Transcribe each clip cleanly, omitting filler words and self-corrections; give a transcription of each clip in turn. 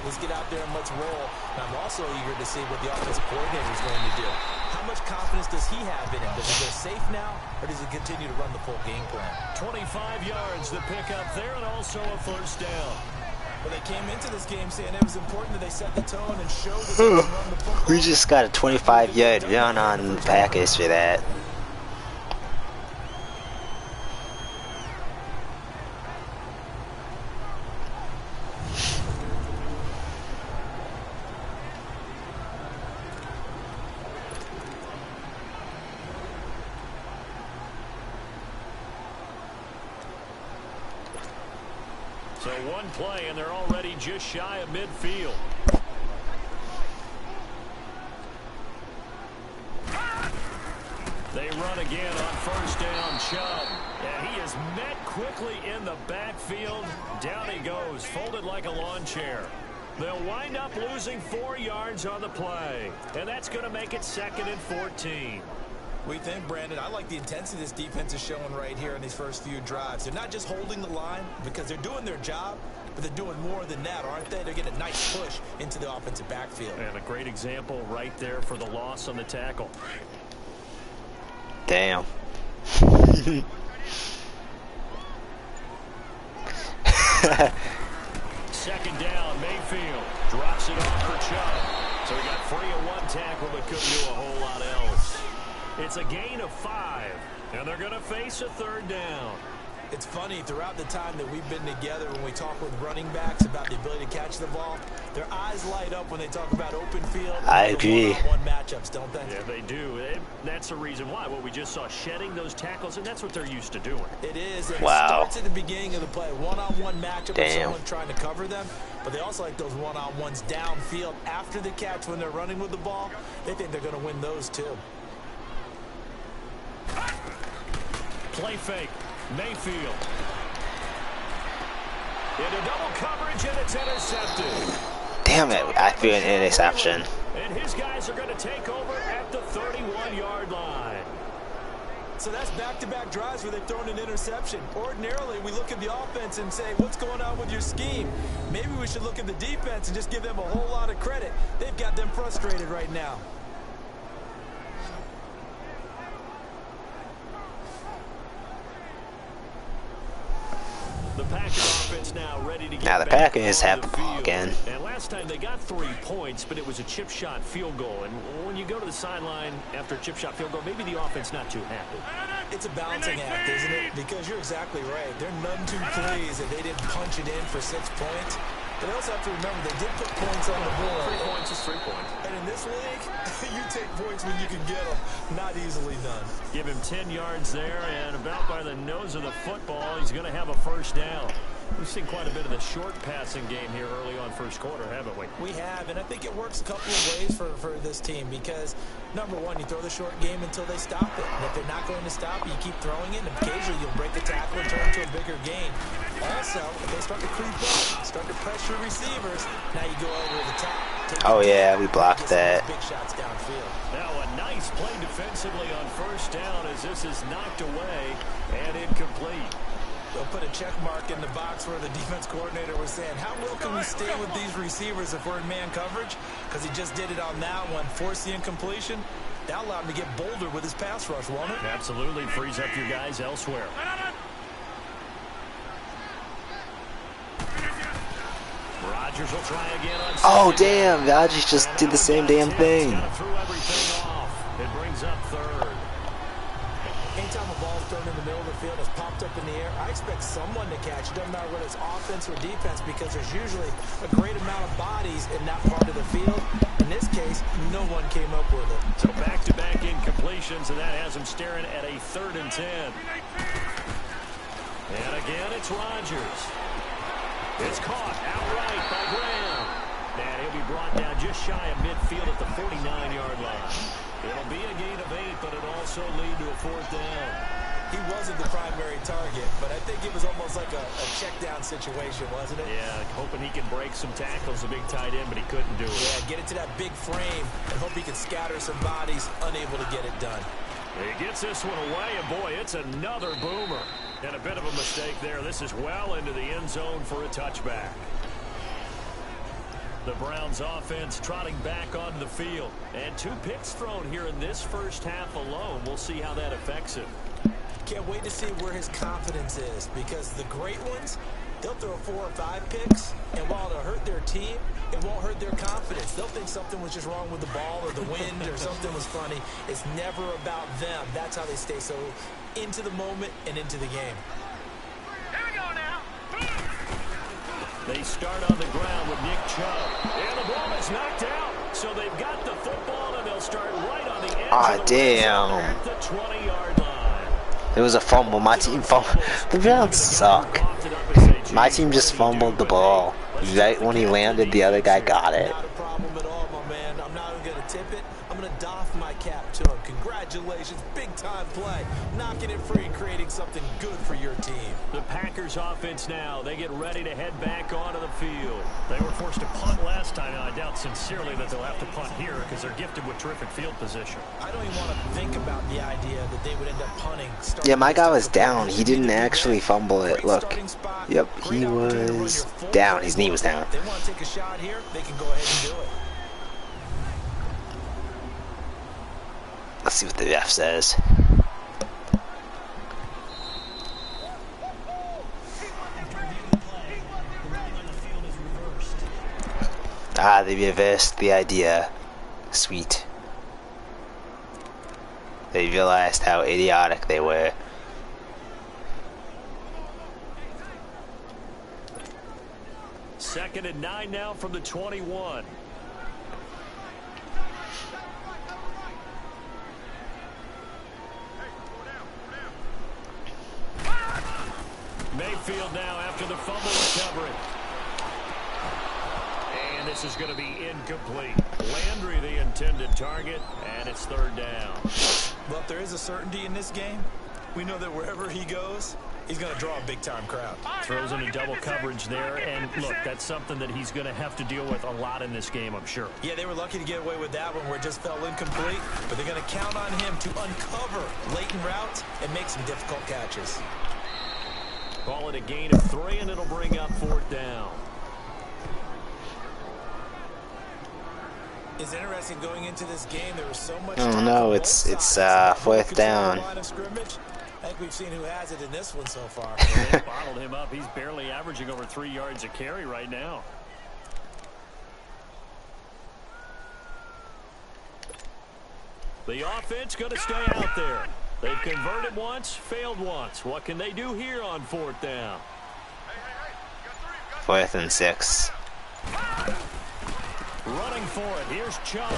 let's get out there and let's roll. And I'm also eager to see what the offensive coordinator is going to do. How much confidence does he have in him? Does he go safe now, or does he continue to run the full game plan? 25 yards to pick up there, and also a first down. Well, they came into this game saying it was important that they set the tone and show that they can run the football. We just got a 25-yard run on Packers for that. So one play, and they're already just shy of midfield. They run again on first down. Chubb. And he is met quickly in the backfield. Down he goes, folded like a lawn chair. They'll wind up losing 4 yards on the play. And that's going to make it 2nd and 14. We think, Brandon, I like the intensity this defense is showing right here in these first few drives. They're not just holding the line because they're doing their job, but they're doing more than that, aren't they? They're getting a nice push into the offensive backfield. And a great example right there for the loss on the tackle. Damn. Second down, Mayfield drops it off for Chubb. So he got free of one tackle but couldn't do a whole lot else. It's a gain of 5, and they're going to face a third down. It's funny, throughout the time that we've been together, when we talk with running backs about the ability to catch the ball, their eyes light up when they talk about open field. I agree. One-on-one matchups, don't they? Yeah, they do. That's the reason why. What we just saw, shedding those tackles, and that's what they're used to doing. It is. And wow. It starts at the beginning of the play. One-on-one matchup with Damn. someone trying to cover them. But they also like those one-on-ones downfield after the catch when they're running with the ball. They think they're going to win those too. Play fake. Mayfield. Into double coverage, and it's intercepted. Damn it, I feel an interception. And his guys are going to take over at the 31-yard line. So that's back-to-back drives where they've thrown an interception. Ordinarily, we look at the offense and say, what's going on with your scheme? Maybe we should look at the defense and just give them a whole lot of credit. They've got them frustrated right now. The Packers offense now ready to get Now the back Packers on have the ball again. And last time they got 3 points, but it was a chip shot field goal. And when you go to the sideline after a chip shot field goal, maybe the offense not too happy. It's a balancing act, isn't it? Because you're exactly right. They're none too pleased that they didn't punch it in for 6 points. But they also have to remember they did put points on the board. 3 points is 3 points. And in this league, you take points when you can get them. Not easily done. Give him 10 yards there, and about by the nose of the football, he's going to have a first down. We've seen quite a bit of the short passing game here early on first quarter, haven't we? We have, and I think it works a couple of ways for this team because, number one, you throw the short game until they stop it. And if they're not going to stop it, you keep throwing it, and occasionally you'll break a tackle and turn it into a bigger gain. Also, if they start to creep up, start to pressure receivers, now you go over the top. Oh, yeah, we blocked that. Big shots downfield. Now a nice play defensively on first down as this is knocked away and incomplete. They'll put a check mark in the box where the defense coordinator was saying, how well can we stay with these receivers if we're in man coverage? Because he just did it on that one, forced the incompletion. That allowed him to get bolder with his pass rush, won't it? Absolutely, frees up your guys elsewhere. Rodgers will try again on Oh, damn, Rodgers just did the same damn thing. Threw everything off. It brings up third. Anytime a ball's thrown in the middle of the field, it's popped up in the air, I expect someone to catch it. Doesn't matter whether it's offense or defense because there's usually a great amount of bodies in that part of the field. In this case, no one came up with it. So back-to-back incompletions, and that has him staring at a 3rd and 10. And again, it's Rodgers. It's caught outright by Graham. And he'll be brought down just shy of midfield at the 49-yard line. It'll be a gain of 8, but it'll also lead to a 4th down. He wasn't the primary target, but I think it was almost like a check-down situation, wasn't it? Yeah, hoping he can break some tackles, a big tight end, but he couldn't do it. Yeah, get it to that big frame and hope he can scatter some bodies, unable to get it done. He gets this one away, and boy, it's another boomer. And a bit of a mistake there. This is well into the end zone for a touchback. The Browns offense trotting back onto the field. And 2 picks thrown here in this first half alone. We'll see how that affects him. Can't wait to see where his confidence is, because the great ones, they'll throw 4 or 5 picks, and while it'll hurt their team, it won't hurt their confidence. They'll think something was just wrong with the ball or the wind or something was funny. It's never about them. That's how they stay so into the moment and into the game. Here we go now. They start on the ground with Nick Chubb. And the ball is knocked out. So they've got the football, and they'll start right on the edge of the damn. at the 20-yard line. It was a fumble. My team fumbled. The Browns suck. My team just fumbled the ball. Right when he landed, the other guy got it. Not a problem at all, my man. I'm not even going to tip it. I'm going to doff my cap to him. Congratulations. Big-time play. Knocking it free and creating something good for your team. The Packers offense now. They get ready to head back onto the field. They were forced to punt last time, and I doubt sincerely that they'll have to punt here because they're gifted with terrific field position. I don't even want to think about the idea that they would end up punting. Yeah, my guy was down. He didn't actually fumble it. Look. Yep, he was down. His knee was down. If they want to take a shot here, they can go ahead and do it. Let's see what the ref says. Ah, they reversed the idea. Sweet. They realized how idiotic they were. Second and 9 now from the 21. Mayfield now after the fumble recovery. And this is going to be incomplete. Landry the intended target, and it's 3rd down. Well, if there is a certainty in this game, we know that wherever he goes, he's going to draw a big-time crowd. Throws into double coverage there, and look, that's something that he's going to have to deal with a lot in this game, I'm sure. Yeah, they were lucky to get away with that one where it just fell incomplete, but they're going to count on him to uncover latent routes and make some difficult catches. Call it a gain of 3, and it'll bring up 4th down. It's interesting going into this game. There was so much. Oh no, it's 4th down. I think we've seen who has it in this one so far. They bottled him up. He's barely averaging over 3 yards a carry right now. The offense going to stay out there. They've converted once, failed once. What can they do here on 4th down? 4th and 6. Running for it. Here's Chubb.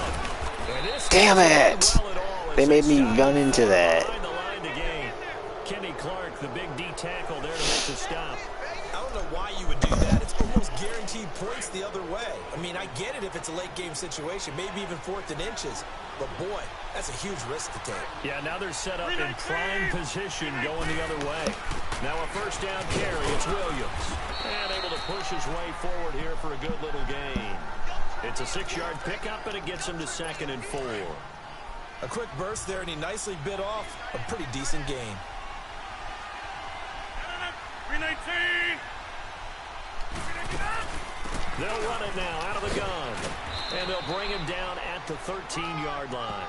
Damn it! They made me run into that. Kenny Clark, the big D tackle there to make the stop. I don't know why you would do that. It's almost guaranteed points the other way. I mean, I get it if it's a late game situation, maybe even 4th and inches. But boy, that's a huge risk to take. Yeah, now they're set up in prime position going the other way. Now a 1st down carry. It's Williams. And able to push his way forward here for a good little gain. It's a 6-yard pickup, and it gets him to 2nd and 4. A quick burst there, and he nicely bit off a pretty decent gain. 319. They'll run it now out of the gun. And they'll bring him down at the 13-yard line.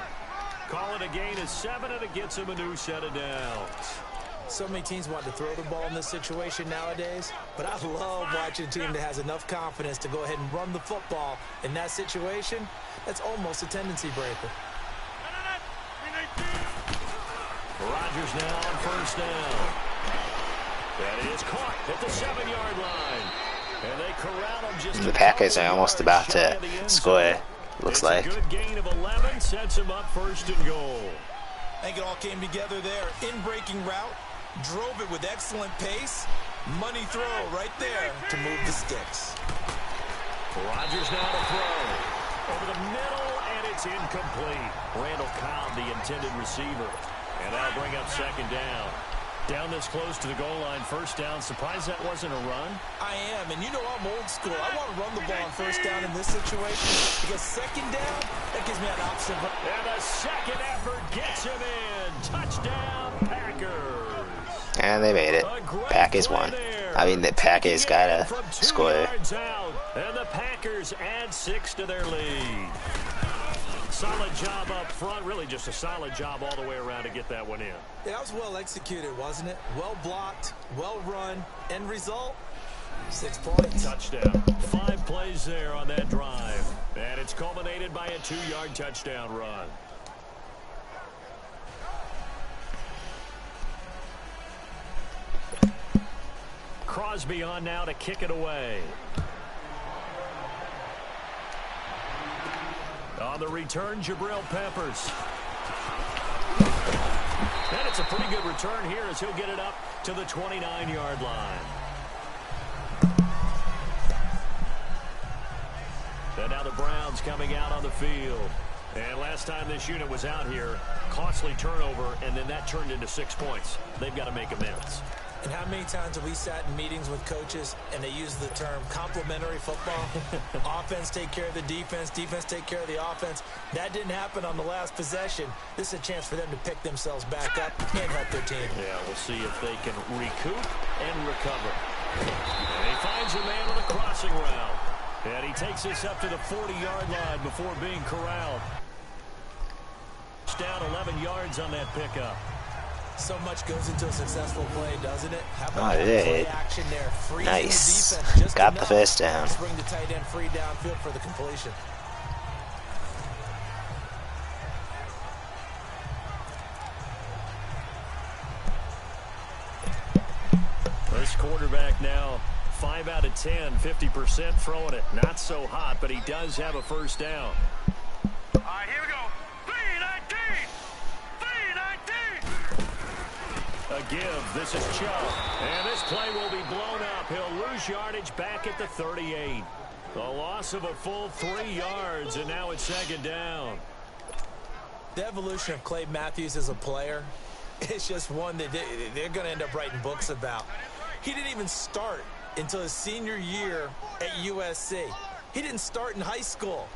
Call it a gain of 7, and it gets him a new set of downs. So many teams want to throw the ball in this situation nowadays, but I love watching a team that has enough confidence to go ahead and run the football. In that situation, that's almost a tendency breaker. Rodgers now on 1st down. And it is caught at the 7-yard line. And they corral him just The Packers are almost about to score, looks like. A good gain of 11 sets him up 1st and goal. I think it all came together there. In-breaking route, drove it with excellent pace. Money throw right there to move the sticks. Rodgers now to throw. Over the middle, and it's incomplete. Randall Cobb, the intended receiver. And that'll bring up 2nd down. Down this close to the goal line, 1st down. Surprised that wasn't a run? I am, and you know I'm old school. I want to run the ball on 1st down in this situation because 2nd down, that gives me an option. And the 2nd effort gets him in. Touchdown, Packers. And they made it. Packers won. I mean, the Packers got a score. And the Packers add 6 to their lead. Solid job up front. Really just a solid job all the way around to get that one in. Yeah, that was well executed, wasn't it? Well blocked, well run. End result, 6 points. Touchdown. 5 plays there on that drive. And it's culminated by a 2-yard touchdown run. Crosby on now to kick it away. On the return, Jabril Peppers. And it's a pretty good return here as he'll get it up to the 29-yard line. And now the Browns coming out on the field. And last time this unit was out here, costly turnover, and then that turned into 6 points. They've got to make amends. And how many times have we sat in meetings with coaches and they use the term complementary football? Offense take care of the defense, defense take care of the offense. That didn't happen on the last possession. This is a chance for them to pick themselves back up and help their team. Yeah, we'll see if they can recoup and recover. And he finds a man on the crossing route. And he takes this up to the 40-yard line before being corralled. It's down 11 yards on that pickup. So much goes into a successful play, doesn't it? How about Oh, that yeah. play action there? Freezing Nice. the defense just Got the enough first down. to bring the tight end free downfield for the completion. This quarterback now 5 out of 10, 50% throwing it. Not so hot, but he does have a first down. All right, here we go. 3-19. 3-19. A give. This is Chubb. And this play will be blown up. He'll lose yardage back at the 38. A loss of a full 3 yards, and now it's second down. The evolution of Clay Matthews as a player, it's just one that they're going to end up writing books about. He didn't even start until his senior year at USC. He didn't start in high school.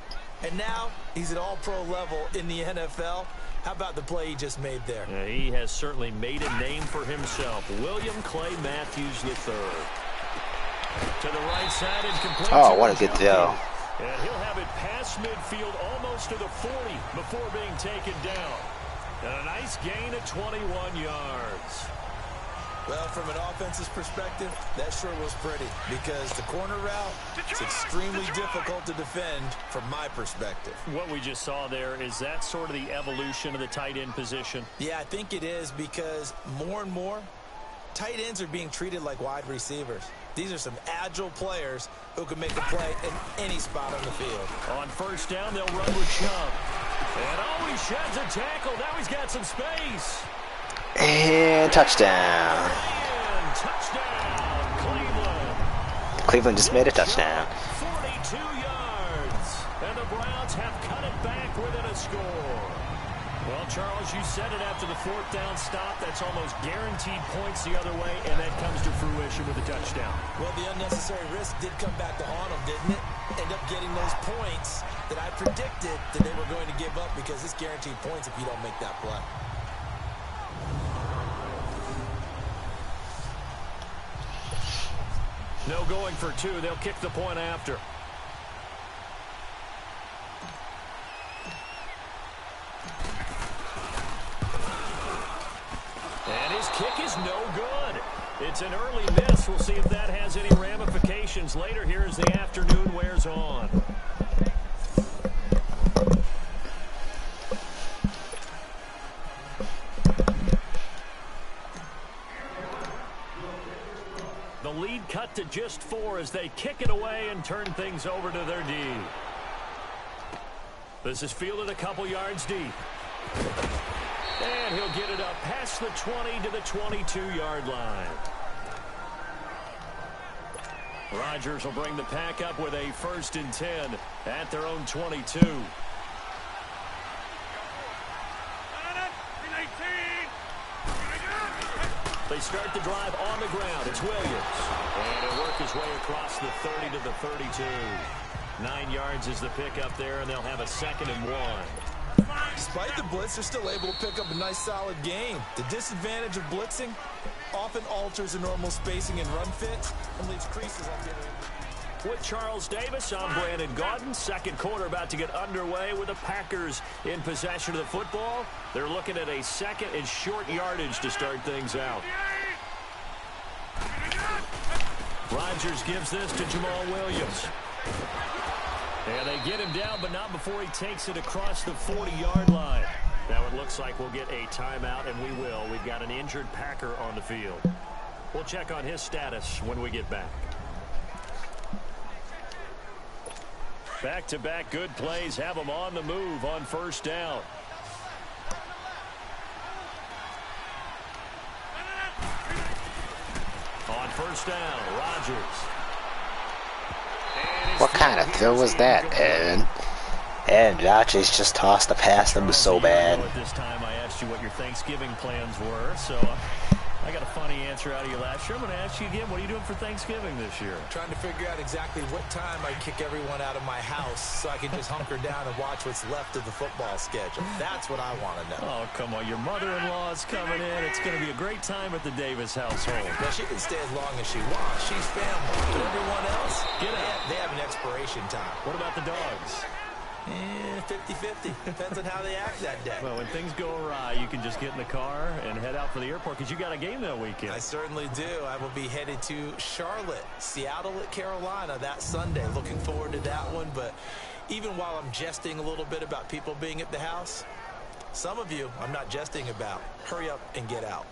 And now he's at all-pro level in the NFL. How about the play he just made there? Yeah, he has certainly made a name for himself. William Clay Matthews III. To the right side and complete. Oh, what a good throw. And he'll have it past midfield almost to the 40 before being taken down. And a nice gain of 21 yards. Well, from an offensive perspective, that sure was pretty because the corner route is extremely difficult to defend from my perspective. What we just saw there, is that sort of the evolution of the tight end position? Yeah, I think it is because more and more, tight ends are being treated like wide receivers. These are some agile players who can make a play in any spot on the field. On first down, they'll run with Chubb. And oh, he sheds a tackle. Now he's got some space. And touchdown. And touchdown, Cleveland. Cleveland just made a touchdown. 42 yards. And the Browns have cut it back within a score. Well, Charles, you said it after the 4th down stop. That's almost guaranteed points the other way, and that comes to fruition with a touchdown. Well, the unnecessary risk did come back to haunt them, didn't it? End up getting those points that I predicted that they were going to give up because it's guaranteed points if you don't make that play. No going for 2. They'll kick the point after. And his kick is no good. It's an early miss. We'll see if that has any ramifications later here as the afternoon wears on. The lead cut to just 4 as they kick it away and turn things over to their D. This is fielded a couple yards deep. And he'll get it up past the 20 to the 22-yard line. Rodgers will bring the pack up with a 1st and 10 at their own 22. They start the drive on the ground. It's Williams. And he'll work his way across the 30 to the 32. 9 yards is the pickup there, and they'll have a 2nd and 1. Despite the blitz, they're still able to pick up a nice, solid gain. The disadvantage of blitzing often alters the normal spacing and run fits and leaves creases on the other end. With Charles Davis, I'm Brandon Gaudin. Second quarter about to get underway with the Packers in possession of the football. They're looking at a second and short yardage to start things out. Rodgers gives this to Jamal Williams. And they get him down, but not before he takes it across the 40-yard line. Now it looks like we'll get a timeout, and we will. We've got an injured Packer on the field. We'll check on his status when we get back. Back-to-back good plays have him on the move on first down. On first down, Rodgers. What kind of throw was that, Aaron? And Rodgers just tossed the pass that was so bad. At this time, I asked you what your Thanksgiving plans were, so I got a funny answer out of you last year. I'm going to ask you again, what are you doing for Thanksgiving this year? Trying to figure out exactly what time I kick everyone out of my house so I can just hunker down and watch what's left of the football schedule. That's what I want to know. Oh, come on. Your mother-in-law is coming in. It's going to be a great time at the Davis household. Well, she can stay as long as she wants. She's family. But everyone else, they have an expiration time. What about the dogs? 50-50. Depends on how they act that day. Well, when things go awry, you can just get in the car and head out for the airport because you got a game that weekend. I certainly do. I will be headed to Charlotte, Seattle at Carolina that Sunday. Looking forward to that one. But even while I'm jesting a little bit about people being at the house, some of you I'm not jesting about. Hurry up and get out.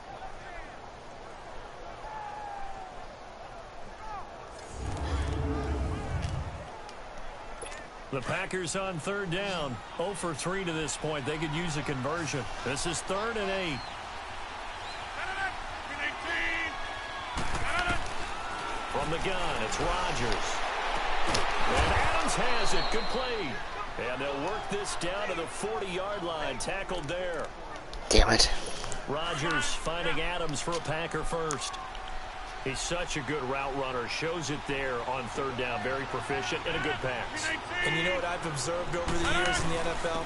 The Packers on third down. 0 for 3 to this point. They could use a conversion. This is 3rd and 8. From the gun, it's Rodgers. And Adams has it. Complete. And they'll work this down to the 40-yard line. Tackled there. Damn it. Rodgers finding Adams for a Packer first. He's such a good route runner. Shows it there on third down. Very proficient and a good pass. And you know what I've observed over the years in the NFL?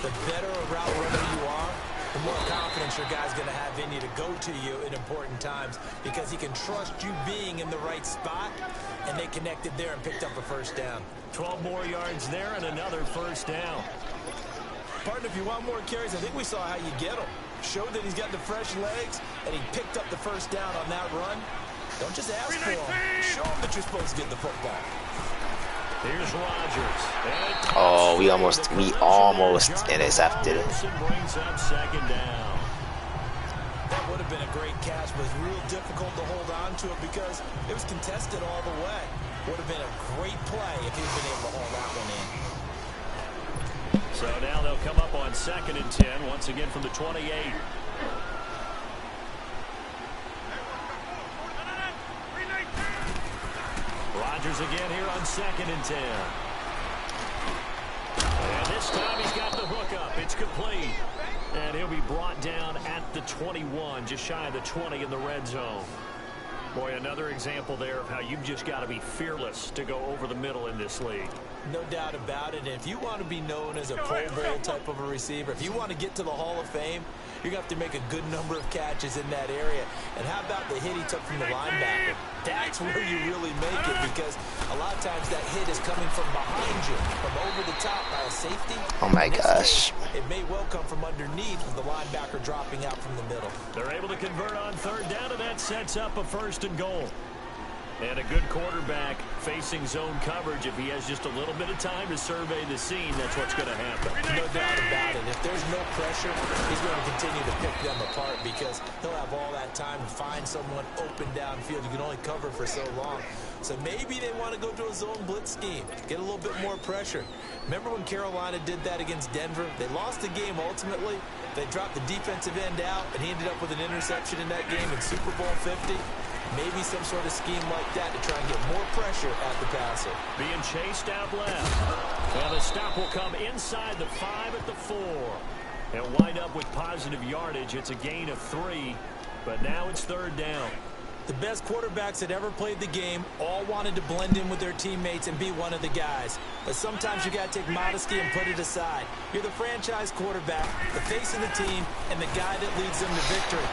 The better a route runner you are, the more confidence your guy's going to have in you to go to you in important times because he can trust you being in the right spot, and they connected there and picked up a first down. 12 more yards there and another first down. Partner, if you want more carries, I think we saw how you get them. Showed that he's got the fresh legs, and he picked up the first down on that run. Don't just ask for him. Show him that you're supposed to get the football. Here's Rodgers. Oh, we almost intercepted it. Brings up second down. That would have been a great catch, but it's real difficult to hold on to it because it was contested all the way. Would have been a great play if he'd been able to hold that one in. So now they'll come up on 2nd and 10, once again from the 28. Rodgers again here on 2nd and 10. And this time he's got the hook up. It's complete. And he'll be brought down at the 21, just shy of the 20 in the red zone. Boy, another example there of how you've just got to be fearless to go over the middle in this league. No doubt about it. And if you want to be known as a Pro Bowl type of a receiver, if you want to get to the Hall of Fame, you're going to have to make a good number of catches in that area. And how about the hit he took from the linebacker? That's where you really make it because a lot of times that hit is coming from behind you, from over the top by a safety. Oh my gosh. It may well come from underneath with the linebacker dropping out from the middle. They're able to convert on third down, and that sets up a 1st and goal. And a good quarterback facing zone coverage. If he has just a little bit of time to survey the scene, that's what's going to happen. No doubt about it. If there's no pressure, he's going to continue to pick them apart because he'll have all that time to find someone open downfield. You can only cover for so long. So maybe they want to go to a zone blitz scheme, get a little bit more pressure. Remember when Carolina did that against Denver? They lost the game ultimately. They dropped the defensive end out, and he ended up with an interception in that game in Super Bowl 50. Maybe some sort of scheme like that to try and get more pressure at the passer. Being chased out left. Well, the stop will come inside the 5 at the 4. And wind up with positive yardage. It's a gain of 3, but now it's third down. The best quarterbacks that ever played the game all wanted to blend in with their teammates and be one of the guys. But sometimes you got to take modesty and put it aside. You're the franchise quarterback, the face of the team, and the guy that leads them to victory.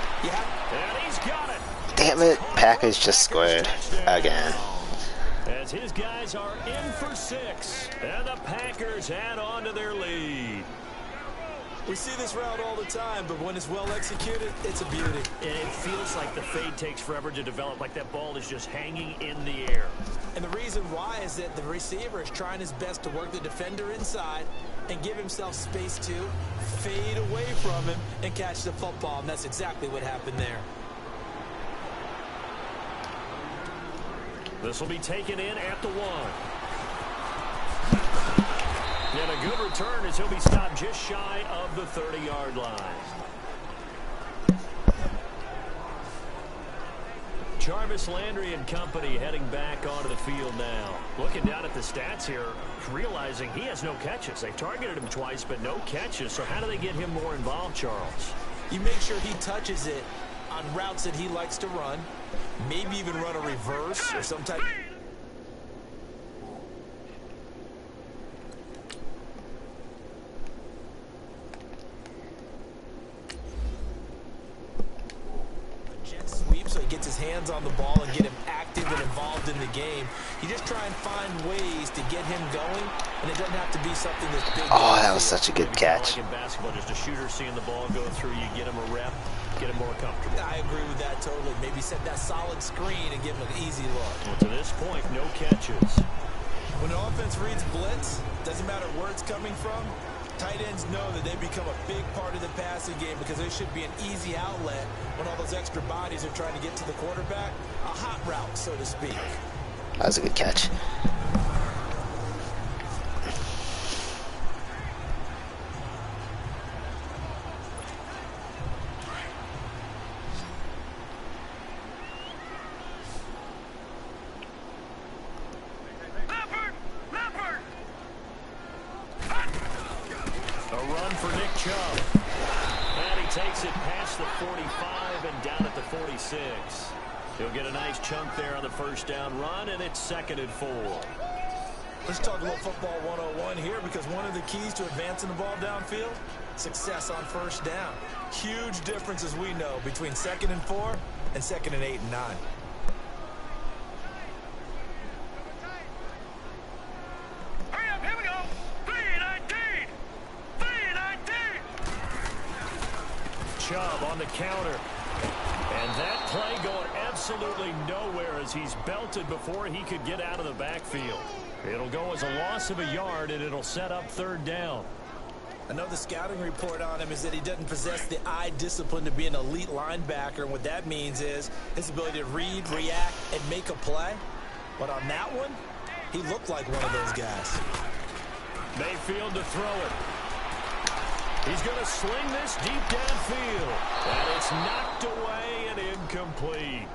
And he's got it. Damn it, Packers just scored again. As his guys are in for 6, and the Packers add on to their lead. We see this route all the time, but when it's well executed, it's a beauty. And it feels like the fade takes forever to develop, like that ball is just hanging in the air. And the reason why is that the receiver is trying his best to work the defender inside and give himself space to fade away from him and catch the football, and that's exactly what happened there. This will be taken in at the 1. And a good return as he'll be stopped just shy of the 30-yard line. Jarvis Landry and company heading back onto the field now. Looking down at the stats here, realizing he has no catches. They've targeted him twice, but no catches. So how do they get him more involved, Charles? You make sure he touches it on routes that he likes to run, maybe even run a reverse or some type. So he gets his hands on the ball and get him active and involved in the game. You just try and find ways to get him going, and it doesn't have to be something that's big. Oh, that was such a good catch. Like in basketball, just a shooter seeing the ball go through, you get him a rep, get him more comfortable. I agree with that totally. Maybe set that solid screen and give him an easy look. Well, to this point, no catches. When the offense reads blitz, doesn't matter where it's coming from, tight ends know that they become a big part of the passing game because there should be an easy outlet when all those extra bodies are trying to get to the quarterback. A hot route, so to speak. That was a good catch. He'll get a nice chunk there on the first down run, and it's 2nd and 4. Let's talk a little football 101 here, because one of the keys to advancing the ball downfield, success on first down. Huge difference, as we know, between 2nd and 4 and 2nd and 8 and 9. Hurry up, here we go. 3-19. 3-19. Chubb on the counter. And that play going absolutely nowhere as he's belted before he could get out of the backfield. It'll go as a loss of a yard, and it'll set up 3rd down. Another scouting report on him is that he doesn't possess the eye discipline to be an elite linebacker. And what that means is his ability to read, react, and make a play. But on that one, he looked like one of those guys. Mayfield to throw it. He's going to sling this deep downfield. And it's knocked away and incomplete.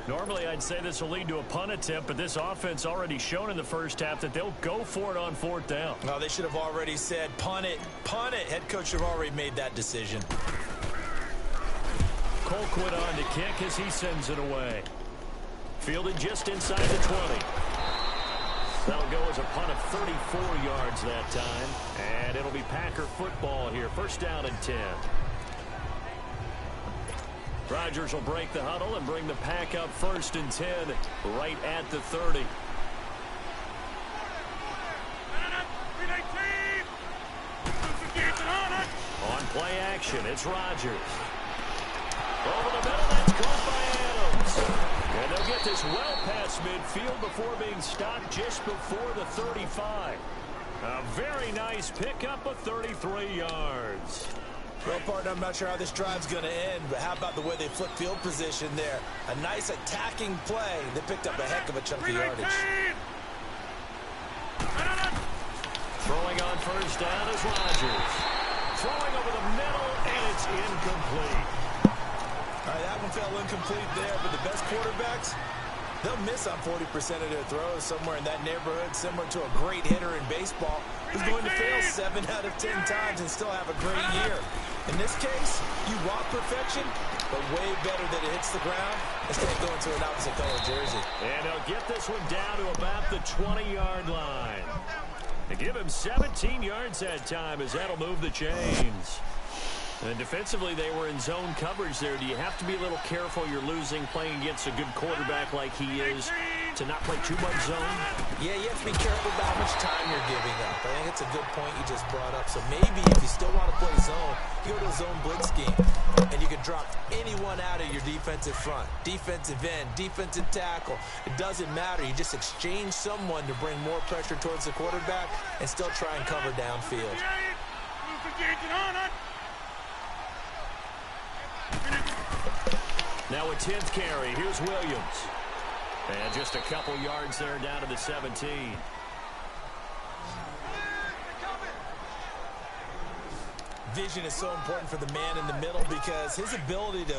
Normally, I'd say this will lead to a punt attempt, but this offense already shown in the first half that they'll go for it on 4th down. No, they should have already said, punt it, punt it. Head coach should have already made that decision. Colquitt on to kick as he sends it away. Fielded just inside the 20. That'll go as a punt of 34 yards that time. And it'll be Packer football here. 1st down and 10. Rodgers will break the huddle and bring the Pack up 1st and 10 right at the 30. On play action, it's Rodgers. Over the middle, that's caught by Adams. And they'll get this well past midfield before being stopped just before the 35. A very nice pickup of 33 yards. Well, partner, I'm not sure how this drive's going to end, but how about the way they flip field position there? A nice attacking play. They picked up a heck of a chunk of yardage. Throwing on 1st down is Rodgers. Throwing over the middle, and it's incomplete. All right, that one fell incomplete there, but the best quarterbacks, they'll miss on 40% of their throws, somewhere in that neighborhood, similar to a great hitter in baseball who's going to fail 7 out of 10 times and still have a great year. In this case, you want perfection, but way better that it hits the ground instead of going to an opposite color jersey. And he'll get this one down to about the 20-yard line. They give him 17 yards that time as that'll move the chains. And defensively, they were in zone coverage there. Do you have to be a little careful you're losing playing against a good quarterback like he is to not play too much zone? Yeah, you have to be careful about how much time you're giving up. I think it's a good point you just brought up. So maybe if you still want to play zone, you go to a zone blitz scheme, and you can drop anyone out of your defensive front. Defensive end, defensive tackle. It doesn't matter. You just exchange someone to bring more pressure towards the quarterback and still try and cover downfield. Now a 10th carry. Here's Williams. And just a couple yards there down to the 17. Vision is so important for the man in the middle because his ability to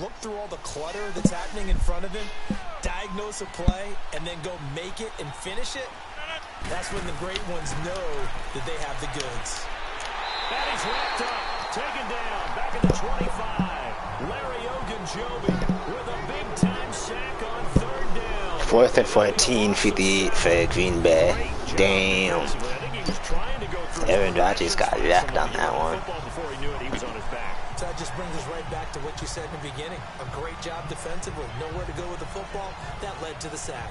look through all the clutter that's happening in front of him, diagnose a play, and then go make it and finish it, that's when the great ones know that they have the goods. And he's wrapped up, taken down, back at the 25. Larry Ogunjobi with a big-time sack on 3rd down. 4th and 14 for Green Bay. Damn. Aaron Rodgers got wrecked on that one. So that just brings us right back to what you said in the beginning. A great job defensively. Nowhere to go with the football. That led to the sack.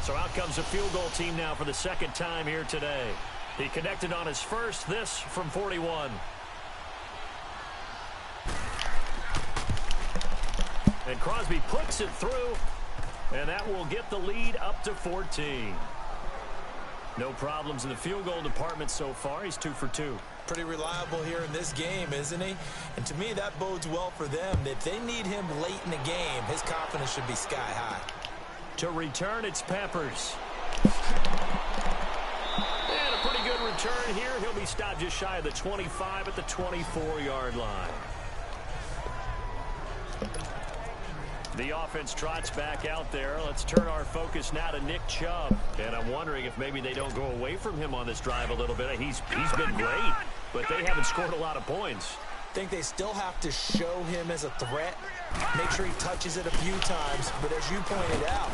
So out comes a field goal team now for the 2nd time here today. He connected on his first, this from 41. And Crosby puts it through, and that will get the lead up to 14. No problems in the field goal department so far. He's 2 for 2. Pretty reliable here in this game, isn't he? And to me, that bodes well for them. If they need him late in the game, his confidence should be sky high. To return, it's Peppers. And a pretty good return here. He'll be stopped just shy of the 25 at the 24-yard line. The offense trots back out there. Let's turn our focus now to Nick Chubb. And I'm wondering if maybe they don't go away from him on this drive a little bit. He's been great, but they haven't scored a lot of points. I think they still have to show him as a threat. Make sure he touches it a few times. But as you pointed out,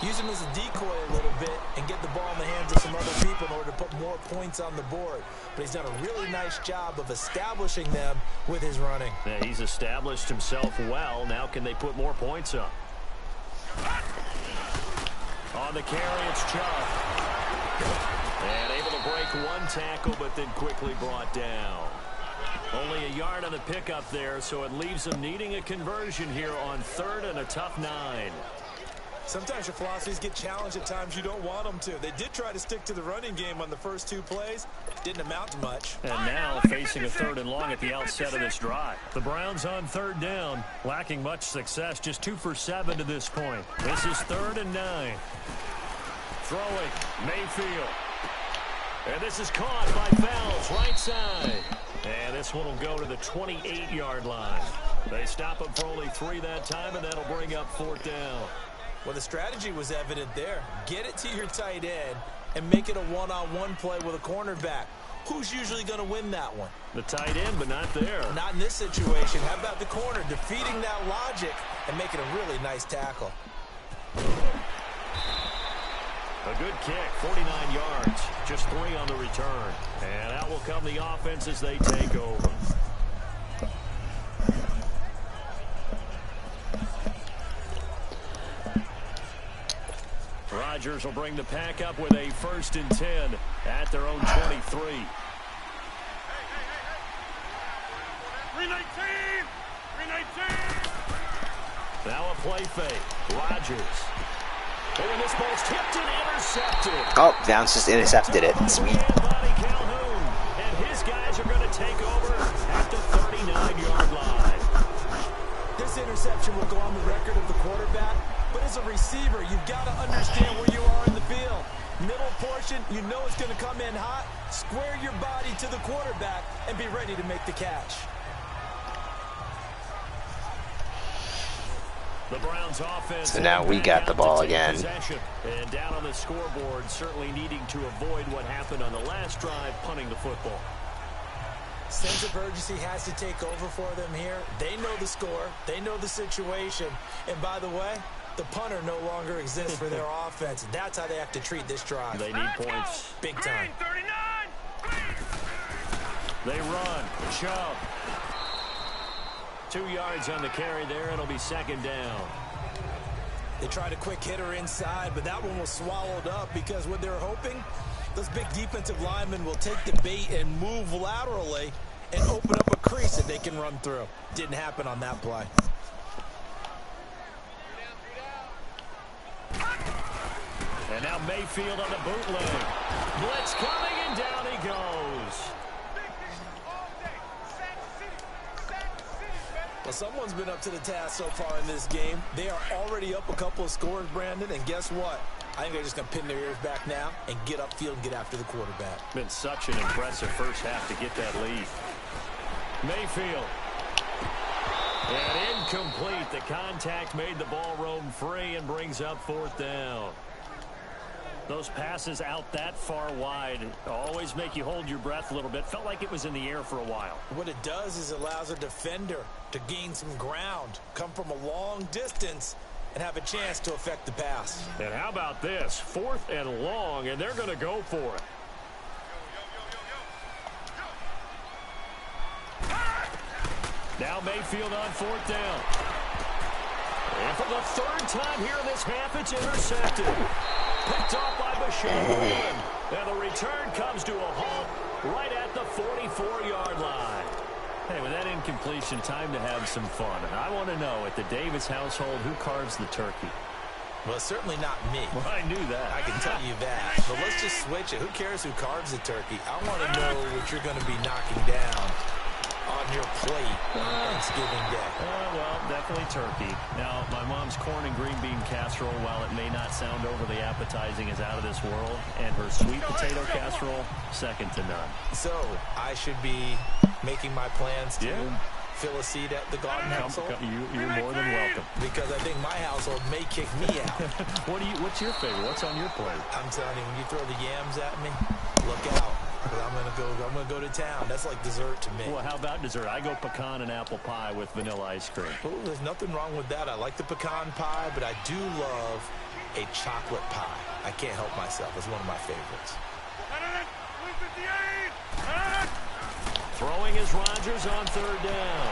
use him as a decoy a little bit and get the ball in the hands of some other people in order to put more points on the board. But he's done a really nice job of establishing them with his running. Yeah, he's established himself well. Now can they put more points up? On the carry, it's Chubb. And able to break one tackle, but then quickly brought down. Only a yard on the pickup there, so it leaves them needing a conversion here on 3rd and a tough 9. Sometimes your philosophies get challenged at times you don't want them to. They did try to stick to the running game on the first 2 plays. Didn't amount to much. And now facing a 3rd and long at the outset of this drive. The Browns on 3rd down, lacking much success, just 2 for 7 to this point. This is 3rd and 9. Throwing, Mayfield. And this is caught by Fells, right side. And this one will go to the 28-yard line. They stop him for only 3 that time, and that'll bring up 4th down. Well, the strategy was evident there. Get it to your tight end and make it a one-on-one play with a cornerback. Who's usually going to win that one? The tight end, but not there. Not in this situation. How about the corner defeating that logic and making a really nice tackle? A good kick, 49 yards, just 3 on the return. And out will come the offense as they take over. Rodgers will bring the pack up with a 1st and 10 at their own 23. 319! 319! Now a play fake. Rodgers. And when this ball's tipped and intercepted. Oh, Downs just intercepted it. Sweet. Calhoun. And his guys are going to take over at the 39-yard line. This interception will go on the record of the quarterback, but as a receiver, you've got to understand where you are in the field. Middle portion, you know it's going to come in hot. Square your body to the quarterback and be ready to make the catch. The Browns offense. So now we got the ball again. And down on the scoreboard, certainly needing to avoid what happened on the last drive, punting the football. Sense of urgency has to take over for them here. They know the score. They know the situation. And by the way, the punter no longer exists for their offense. That's how they have to treat this drive. They need points. Big time. 39. They run. Chubb. 2 yards on the carry there. It'll be second down. They tried a quick hitter inside, but that one was swallowed up because what they're hoping, those big defensive linemen will take the bait and move laterally and open up a crease that they can run through. Didn't happen on that play. And now Mayfield on the bootleg. Blitz coming, and down he goes. Well, someone's been up to the task so far in this game. They are already up a couple of scores, Brandon, and guess what? I think they're just going to pin their ears back now and get upfield and get after the quarterback. Been such an impressive first half to get that lead. Mayfield. And incomplete. The contact made the ball roam free and brings up fourth down. Those passes out that far wide always make you hold your breath a little bit. Felt like it was in the air for a while. What it does is it allows a defender to gain some ground, come from a long distance, and have a chance to affect the pass. And how about this? 4th and long, and they're going to go for it. Now Mayfield on 4th down. And for the 3rd time here in this half, it's intercepted. Picked off by Bashir. And the return comes to a halt right at the 44-yard line. Hey, with that incompletion, time to have some fun. I want to know, at the Davis household, who carves the turkey? Well, certainly not me. Well, I knew that. I can tell you that. But let's just switch it. Who cares who carves the turkey? I want to know what you're going to be knocking down on your plate on Thanksgiving Day. Well, definitely turkey. Now, my mom's corn and green bean casserole, while it may not sound overly appetizing, is out of this world. And her sweet potato casserole, second to none. So, I should be making my plans to fill a seat at the Garden household? You're more than welcome. Because I think my household may kick me out. What's your favorite? What's on your plate? I'm telling you, when you throw the yams at me, look out. I'm gonna go to town. That's like dessert to me. Well, how about dessert? I go pecan and apple pie with vanilla ice cream. Oh, there's nothing wrong with that. I like the pecan pie, but I do love a chocolate pie. I can't help myself. It's one of my favorites. Throwing is Rodgers on 3rd down.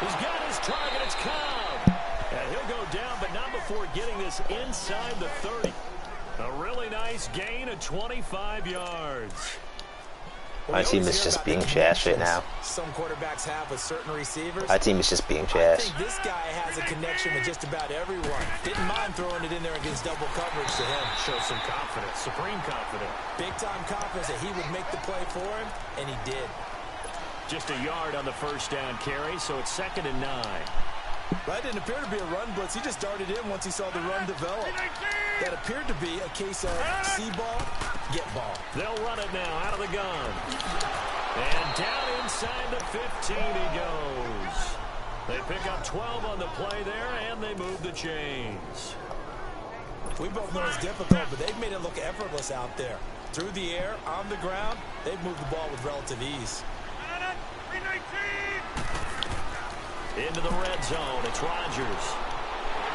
He's got his target. It's Cobb. And he'll go down, but not before getting this inside the 30. A really nice gain of 25 yards. My team is just being trash right now. Some quarterbacks have with certain receivers. My team is just being trash. I think this guy has a connection with just about everyone. Didn't mind throwing it in there against double coverage to him. Shows some confidence, supreme confidence. Big-time confidence that he would make the play for him, and he did. Just a yard on the first down carry, so it's 2nd and 9. That didn't appear to be a run blitz. He just darted in once he saw the run develop. That appeared to be a case of see ball, get ball. They'll run it now out of the gun. And down inside the 15 he goes. They pick up 12 on the play there, and they move the chains. We both know it's difficult, but they've made it look effortless out there. Through the air, on the ground, they've moved the ball with relative ease. Into the red zone, it's Rodgers.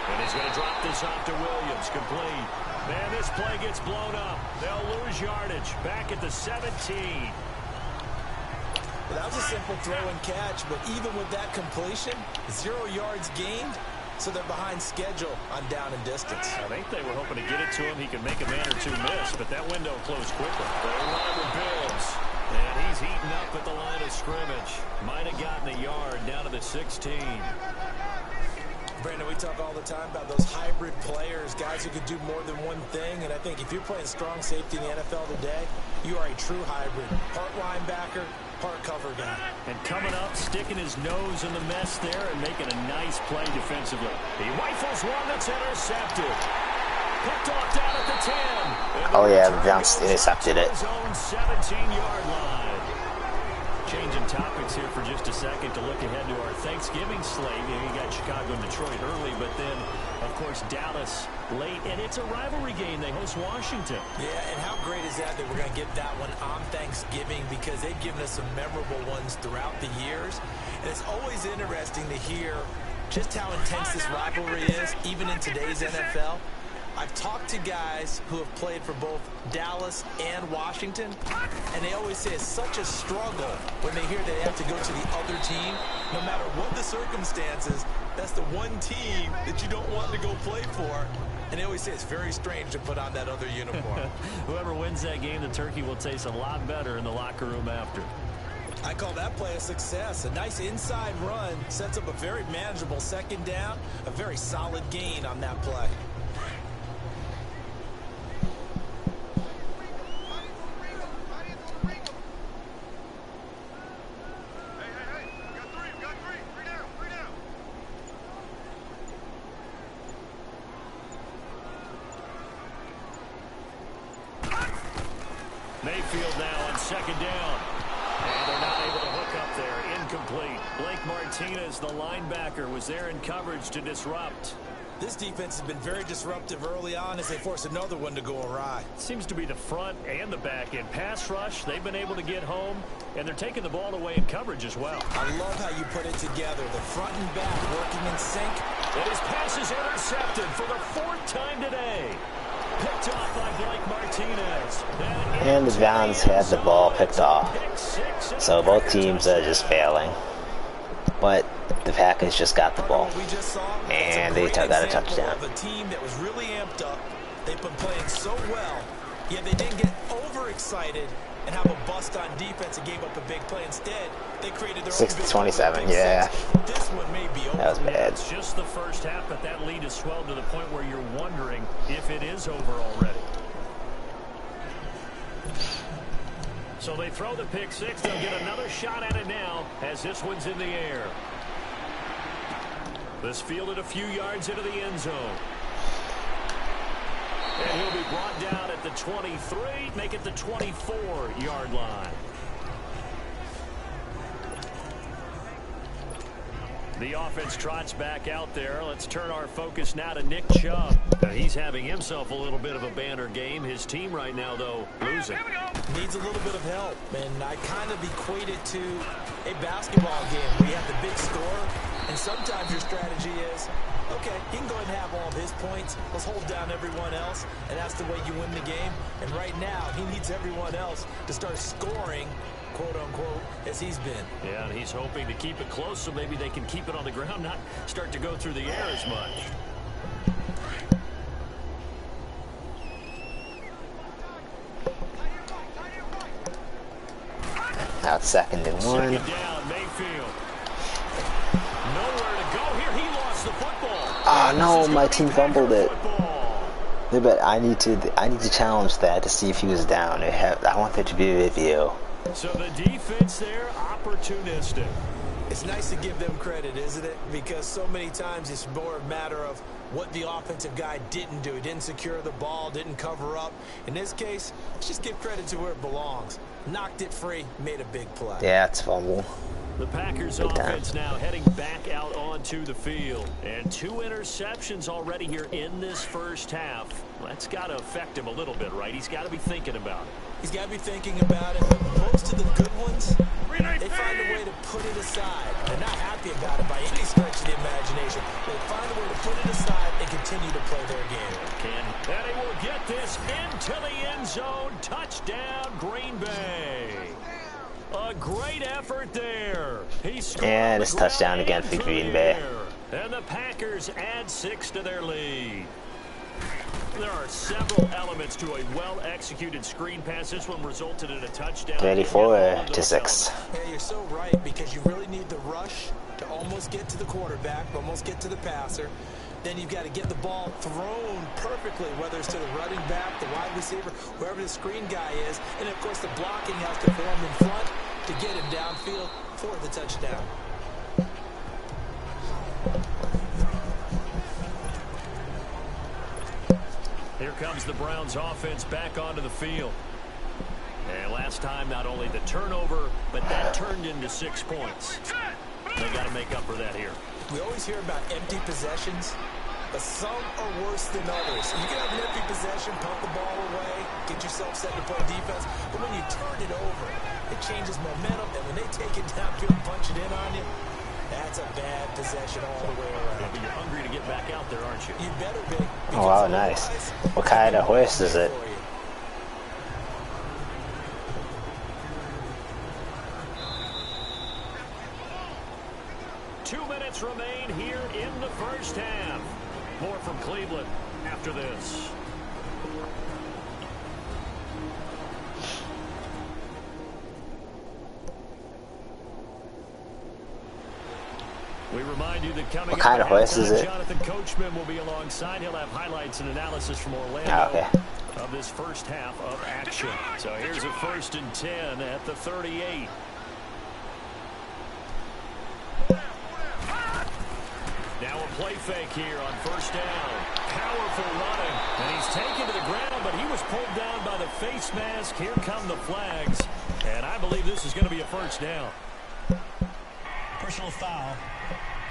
And he's going to drop this off to Williams, complete. Man, this play gets blown up. They'll lose yardage, back at the 17. Well, that was a simple throw and catch, but even with that completion, 0 yards gained, so they're behind schedule on down and distance. I think they were hoping to get it to him. He could make a man or two miss, but that window closed quickly. They run the Bills. And he's heating up at the line of scrimmage. Might have gotten a yard down to the 16. Brandon, we talk all the time about those hybrid players, guys who could do more than one thing. And I think if you're playing strong safety in the NFL today, you are a true hybrid. Part linebacker, part cover guy. And coming up, sticking his nose in the mess there and making a nice play defensively. He rifles one that's intercepted. Picked off down at the 10. Oh yeah, the Browns intercepted it. 17-yard line. Changing topics here for just a second to look ahead to our Thanksgiving slate. You got Chicago and Detroit early, but then, of course, Dallas late. And it's a rivalry game. They host Washington. Yeah, and how great is that we're going to get that one on Thanksgiving, because they've given us some memorable ones throughout the years. And it's always interesting to hear just how intense this rivalry is, even in today's NFL. I've talked to guys who have played for both Dallas and Washington, and they always say it's such a struggle when they hear they have to go to the other team. No matter what the circumstances, that's the one team that you don't want to go play for. And they always say it's very strange to put on that other uniform. Whoever wins that game, the turkey will taste a lot better in the locker room after. I call that play a success. A nice inside run sets up a very manageable second down, a very solid gain on that play. Mayfield now on second down. And they're not able to hook up there. Incomplete. Blake Martinez, the linebacker, was there in coverage to disrupt. This defense has been very disruptive early on as they force another one to go awry. Seems to be the front and the back end. Pass rush, they've been able to get home, and they're taking the ball away in coverage as well. I love how you put it together. The front and back working in sync. And his pass is intercepted for the 4th time today. Picked off by Blake Martinez. And the Browns had the ball picked off. So both teams are just failing. But the Packers just got the ball. And they got a touchdown. A team that was really amped up. They've been playing so well, yet they didn't get overexcited and have a bust on defense and gave up a big play. Instead, they created their 6-27, yeah. This one may be over. That was bad. It's just the first half, but that lead has swelled to the point where you're wondering if it is over already. So they throw the pick six. They'll get another shot at it now as this one's in the air. This fielded a few yards into the end zone. And he'll be brought down at the 23, make it the 24-yard line. The offense trots back out there. Let's turn our focus now to Nick Chubb. He's having himself a little bit of a banner game. His team right now, though, losing. Needs a little bit of help, and I kind of equate it to a basketball game where you have the big score, and sometimes your strategy is, okay, he can go ahead and have all of his points. Let's hold down everyone else, and that's the way you win the game. And right now, he needs everyone else to start scoring, quote-unquote, as he's been. Yeah, and he's hoping to keep it close so maybe they can keep it on the ground, not start to go through the air as much. Now it's 2nd and 1. Second down, Mayfield. Nowhere to go here. He lost the football. Oh no, my team fumbled it. Yeah, but I need to challenge that to see if he was down. I want there to be a review. So the defense there, opportunistic. It's nice to give them credit, isn't it? Because so many times it's more a matter of what the offensive guy didn't do. He didn't secure the ball, didn't cover up. In this case, let's just give credit to where it belongs. Knocked it free, made a big play. Yeah, it's fumble. The Packers Big offense time. now heading back out onto the field. And 2 interceptions already here in this first half. Well, that's got to affect him a little bit, right? He's got to be thinking about it. He's got to be thinking about it, but most of the good ones, they find a way to put it aside. They're not happy about it by any stretch of the imagination. They find a way to put it aside and continue to play their game. And he will get this into the end zone. Touchdown, Green Bay. A great effort there. He scored And it's touchdown again for Green Bay. And the Packers add 6 to their lead. There are several elements to a well-executed screen pass. This one resulted in a touchdown. 34-6. Yeah, you're so right, because you really need the rush to almost get to the quarterback, almost get to the passer. Then you've got to get the ball thrown perfectly, whether it's to the running back, the wide receiver, whoever the screen guy is. And, of course, the blocking has to form in front to get him downfield for the touchdown. Here comes the Browns offense back onto the field. And last last time, not only the turnover, but that turned into 6 points. They got to make up for that here. We always hear about empty possessions, but some are worse than others. You can have an empty possession, pump the ball away, get yourself set to play defense, but when you turn it over, it changes momentum, and when they take it downfield and punch it in on you, that's a bad possession all the way around. Yeah, but you're hungry to get back out there, aren't you? You better be. Oh, wow, nice. What kind of hoist is it? Remain here in the first half. More from Cleveland after this. We remind you that coming what kind of hoist is it? Jonathan Coachman will be alongside. He'll have highlights and analysis from Orlando of this first half of action. So here's a 1st and 10 at the 38. Now a play fake here on 1st down. Powerful running. And he's taken to the ground, but he was pulled down by the face mask. Here come the flags. And I believe this is going to be a 1st down. Personal foul.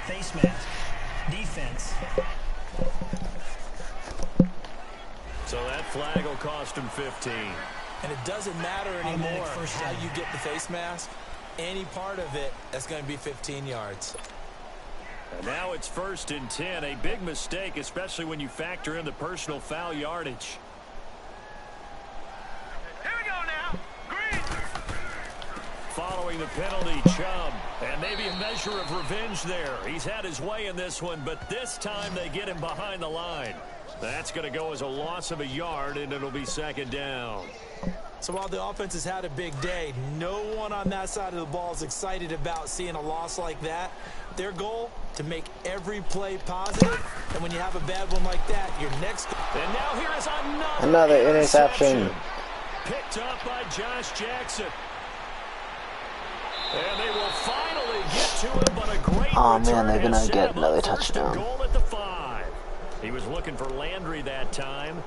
Face mask. Defense. So that flag will cost him 15. And it doesn't matter anymore how you get the face mask. Any part of it, that's going to be 15 yards. And now it's 1st and 10. A big mistake, especially when you factor in the personal foul yardage. Here we go now. Green. Following the penalty, Chubb. And maybe a measure of revenge there. He's had his way in this one, but this time they get him behind the line. That's going to go as a loss of a yard, and it'll be 2nd down. So while the offense has had a big day, no one on that side of the ball is excited about seeing a loss like that. Their goal, to make every play positive. And when you have a bad one like that, your next... And now here is another interception. Picked up by Josh Jackson. And they will finally get to him, but a great oh man, return they're gonna has get set another up first and touchdown. goal at the 5. He was looking for Landry that time.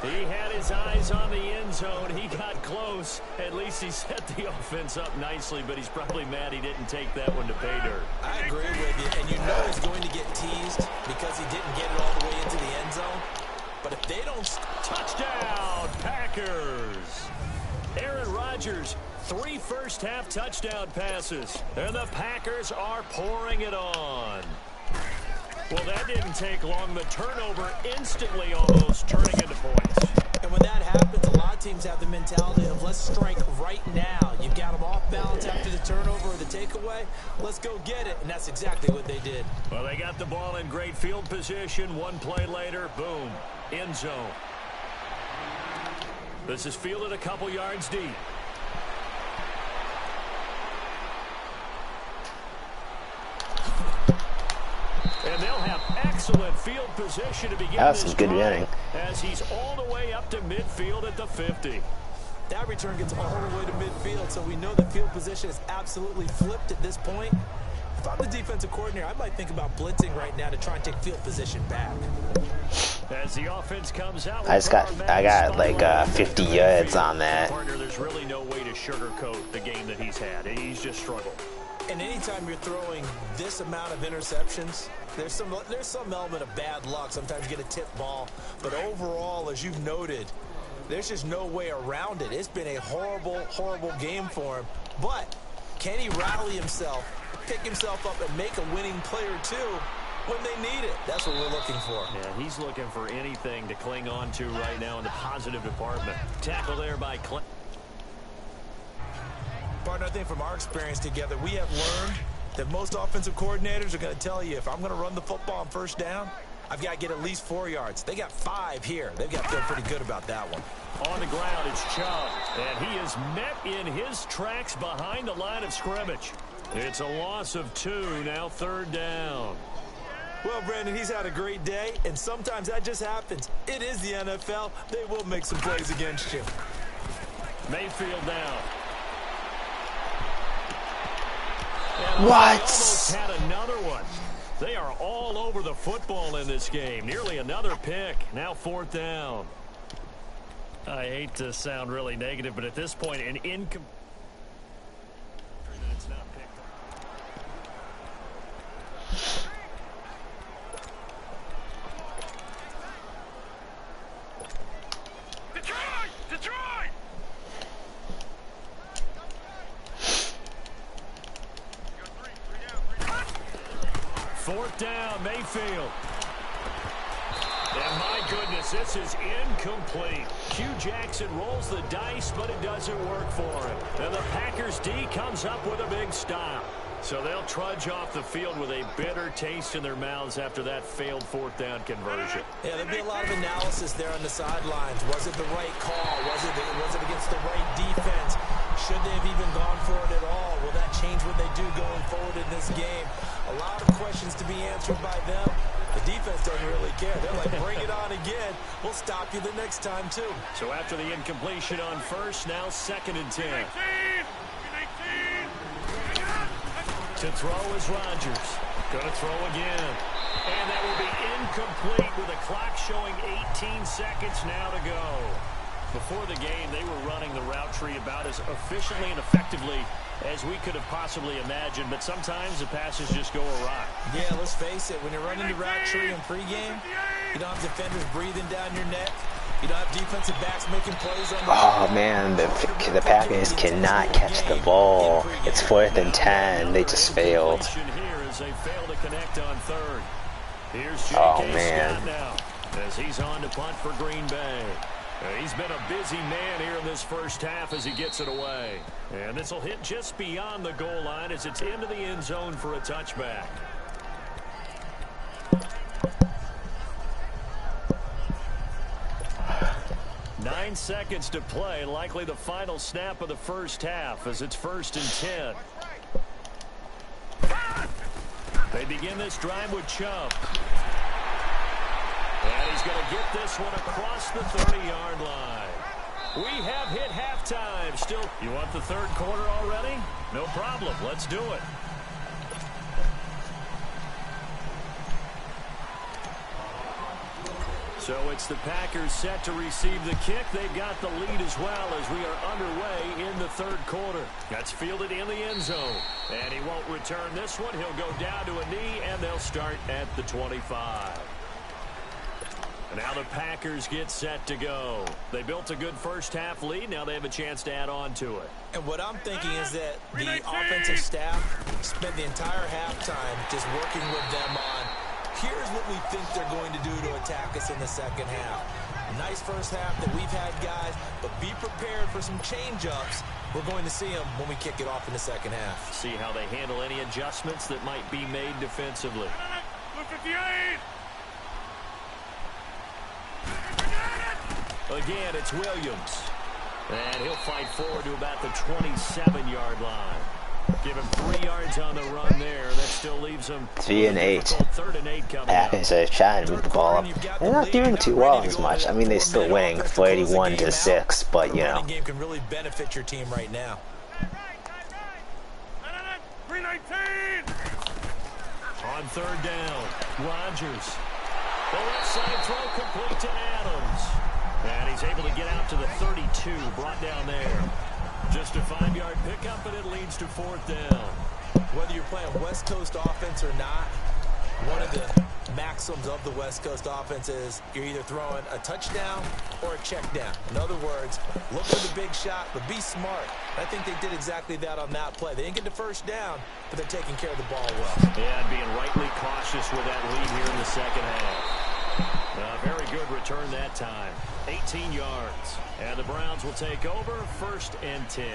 He had his eyes on the end zone. He got close. At least he set the offense up nicely, but he's probably mad he didn't take that one to pay dirt. I agree with you, and you know he's going to get teased because he didn't get it all the way into the end zone. But if they don't... Touchdown, Packers! Aaron Rodgers, 3 first-half touchdown passes, and the Packers are pouring it on. Well, that didn't take long. The turnover instantly almost turning into points. And when that happens, a lot of teams have the mentality of let's strike right now. You've got them off balance after the turnover or the takeaway. Let's go get it. And that's exactly what they did. Well, they got the ball in great field position. One play later, boom, end zone. This is fielded a couple yards deep. And they'll have excellent field position to begin That's this some good drive running. as he's all the way up to midfield at the 50. That return gets all the way to midfield, so we know the field position is absolutely flipped at this point. If I'm the defensive coordinator, I might think about blitzing right now to try and take field position back. As the offense comes out, I got like 50 yards on that. Partner, there's really no way to sugarcoat the game that he's had. He's just struggled. And anytime you're throwing this amount of interceptions, there's some element of bad luck. Sometimes you get a tip ball. But overall, as you've noted, there's just no way around it. It's been a horrible, horrible game for him. But can he rally himself, pick himself up, and make a winning play or two when they need it? That's what we're looking for. Yeah, he's looking for anything to cling on to right now in the positive department. Tackle there by Clay. Partner, I think from our experience together, we have learned that most offensive coordinators are going to tell you, if I'm going to run the football on first down, I've got to get at least 4 yards. They got 5 here. They've got to feel pretty good about that one. On the ground, it's Chubb. And he is met in his tracks behind the line of scrimmage. It's a loss of 2, now 3rd down. Well, Brandon, he's had a great day, and sometimes that just happens. It is the NFL. They will make some plays against you. Mayfield down. What? Almost had another one. They are all over the football in this game. Nearly another pick. Now 4th down. I hate to sound really negative, but at this point, an incomplete. That's not picked up. Detroit! Detroit! Fourth down, Mayfield. And my goodness, this is incomplete. Hugh Jackson rolls the dice, but it doesn't work for him. And the Packers D comes up with a big stop. So they'll trudge off the field with a bitter taste in their mouths after that failed fourth down conversion. Yeah, there'll be a lot of analysis there on the sidelines. Was it the right call? Was it against the right defense? Should they have even gone for it at all? Will that change what they do going forward in this game? A lot of questions to be answered by them. The defense doesn't really care. They're like, bring it on again. We'll stop you the next time, too. So after the incompletion on first, now 2nd and 10. To throw is Rodgers. Going to throw again. And that will be incomplete with the clock showing 18 seconds now to go. Before the game, they were running the route tree about as efficiently and effectively as we could have possibly imagined, but sometimes the passes just go awry. Yeah, let's face it, when you're running the route tree in pregame, you don't have defenders breathing down your neck. You don't have defensive backs making plays on the Oh man, the Packers cannot catch the ball. It's 4th and 10. They just failed. Here as they fail to connect on third. Here's J.K. Oh man. Scott now as he's on to punt for Green Bay. He's been a busy man here in this first half as he gets it away. And this will hit just beyond the goal line as it's into the end zone for a touchback. Nine seconds to play, likely the final snap of the first half as it's 1st and 10. They begin this drive with Chubb. And he's going to get this one across the 30-yard line. We have hit halftime. Still, you want the third quarter already? No problem. Let's do it. So it's the Packers set to receive the kick. They've got the lead as well as we are underway in the third quarter. That's fielded in the end zone. And he won't return this one. He'll go down to a knee, and they'll start at the 25. And now the Packers get set to go. They built a good first half lead. Now they have a chance to add on to it. And what I'm thinking is that the offensive staff spent the entire halftime just working with them on, here's what we think they're going to do to attack us in the second half. Nice first half that we've had, guys, but be prepared for some change-ups. We're going to see them when we kick it off in the second half. See how they handle any adjustments that might be made defensively. Again, it's Williams. And he'll fight forward to about the 27-yard line. Give him 3 yards on the run there. That still leaves him 3 and 8. 3rd and 8 coming up. Packers are trying to move the ball up. They're not doing too well as much. I mean, they're still winning 41-6, but you know. Game can really benefit your team right now. On 3rd down, Rodgers. The left side throw complete to Adams. And he's able to get out to the 32, brought down there. Just a 5-yard pickup, and it leads to 4th down. Whether you're playing West Coast offense or not, one of the maxims of the West Coast offense is you're either throwing a touchdown or a check down. In other words, look for the big shot, but be smart. I think they did exactly that on that play. They didn't get the first down, but they're taking care of the ball well. Yeah, being rightly cautious with that lead here in the second half. Very good return that time. 18 yards. And the Browns will take over 1st and 10.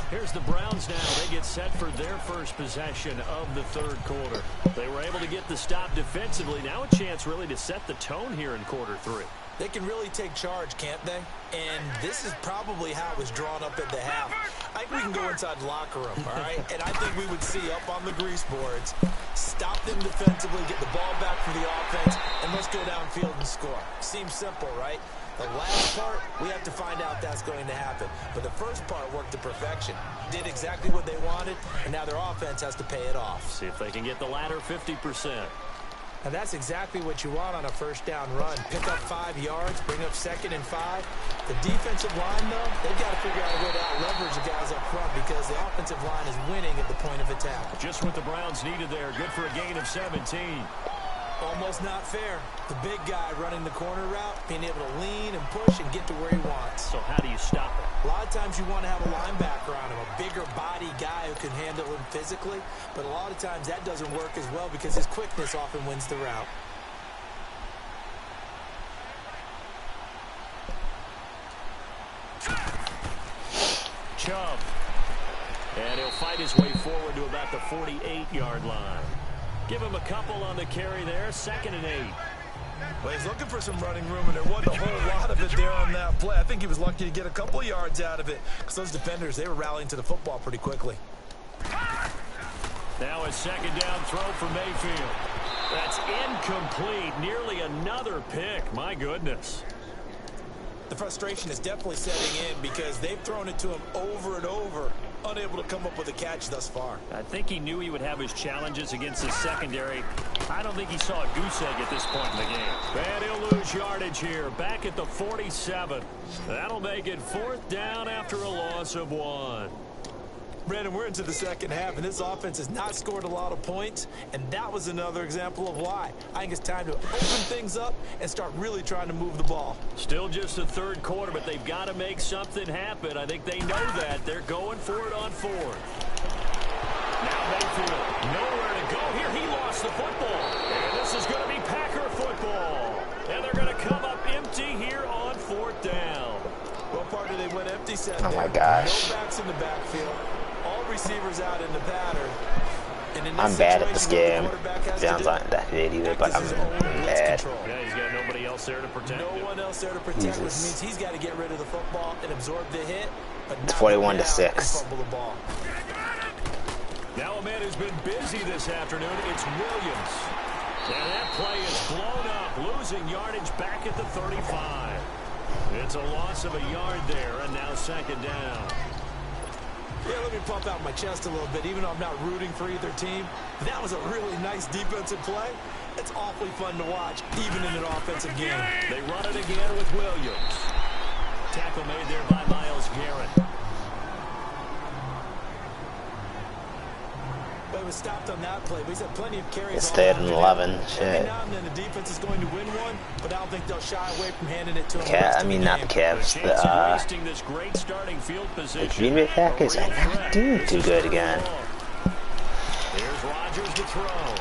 Here's the Browns now. They get set for their first possession of the third quarter. They were able to get the stop defensively. Now a chance really to set the tone here in quarter 3. They can really take charge, can't they? And this is probably how it was drawn up at the half. I think we can go inside the locker room, all right? And I think we would see up on the grease boards, stop them defensively, get the ball back for the offense, and let's go downfield and score. Seems simple, right? The last part, we have to find out that's going to happen. But the first part worked to perfection. Did exactly what they wanted, and now their offense has to pay it off. See if they can get the latter 50%. And that's exactly what you want on a first down run. Pick up 5 yards, bring up 2nd and 5. The defensive line, though, they've got to figure out a way to out-leverage the guys up front because the offensive line is winning at the point of attack. Just what the Browns needed there. Good for a gain of 17. Almost not fair. The big guy running the corner route, being able to lean and push and get to where he wants. So how do you stop it? A lot of times you want to have a linebacker on him, a bigger body guy who can handle him physically, but a lot of times that doesn't work as well because his quickness often wins the route. Chubb. And he'll fight his way forward to about the 48-yard line. Give him a couple on the carry there, 2nd and 8. Well, he's looking for some running room, and there wasn't a whole lot of it there on that play. I think he was lucky to get a couple yards out of it because those defenders, they were rallying to the football pretty quickly. Now a 2nd down throw for Mayfield. That's incomplete. Nearly another pick. My goodness. The frustration is definitely setting in because they've thrown it to him over and over, unable to come up with a catch thus far. I think he knew he would have his challenges against his secondary. I don't think he saw a goose egg at this point in the game. And he'll lose yardage here, back at the 47. That'll make it 4th down after a loss of 1. Brandon, we're into the second half, and this offense has not scored a lot of points, and that was another example of why. I think it's time to open things up and start really trying to move the ball. Still just the 3rd quarter, but they've got to make something happen. I think they know that. They're going for it on 4th. Now Mayfield, nowhere to go here. He lost the football. And this is going to be Packer football. And they're going to come up empty here on 4th down. Well, partner, they went empty set. Oh, my gosh. No backs in the backfield. All receivers out in the pattern. I'm bad at this game. Sounds not that good either, but I'm bad. Yeah, he's got nobody else there to protect him. No one else there to protect, which means he's got to get rid of the football and absorb the hit. But it's 41-6. fumble the ball. Now a man who's been busy this afternoon, it's Williams. And that play is blown up, losing yardage back at the 35. It's a loss of a yard there, and now 2nd down. Yeah, let me pump out my chest a little bit, even though I'm not rooting for either team. That was a really nice defensive play. It's awfully fun to watch, even in an offensive game. They run it again with Williams. Tackle made there by Myles Garrett. But it was stopped on that play. He's had plenty of carries. It's 3rd and 11. Shit. Every now and then the defense is going to win one, but I don't think they'll shy away from handing it to him. Not the Cavs. The Green Bay Packers are not doing too good again.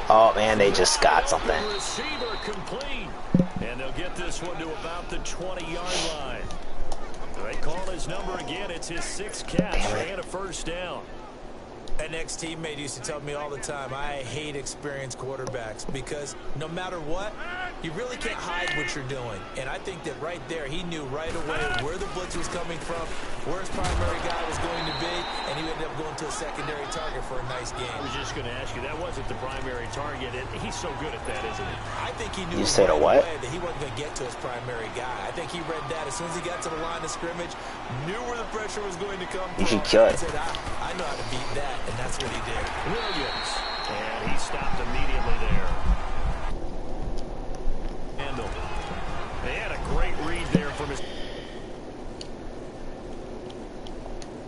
Oh man, they just got something. Receiver complete. And they'll get this one to about the 20-yard line. They call his number again. It's his 6th catch and a 1st down. An ex-teammate used to tell me all the time, I hate experienced quarterbacks because no matter what, you really can't hide what you're doing. And I think that right there, he knew right away where the blitz was coming from, where his primary guy was going to be, and he ended up going to a secondary target for a nice game. I was just going to ask you, that wasn't the primary target, and he's so good at that, isn't he? I think he knew you said a what? that he wasn't going to get to his primary guy. I think he read that as soon as he got to the line of scrimmage, knew where the pressure was going to come from. You should kill it. He said, I know how to beat that. And that's what he did. Williams. And he stopped immediately there. Handle. They had a great read there from his...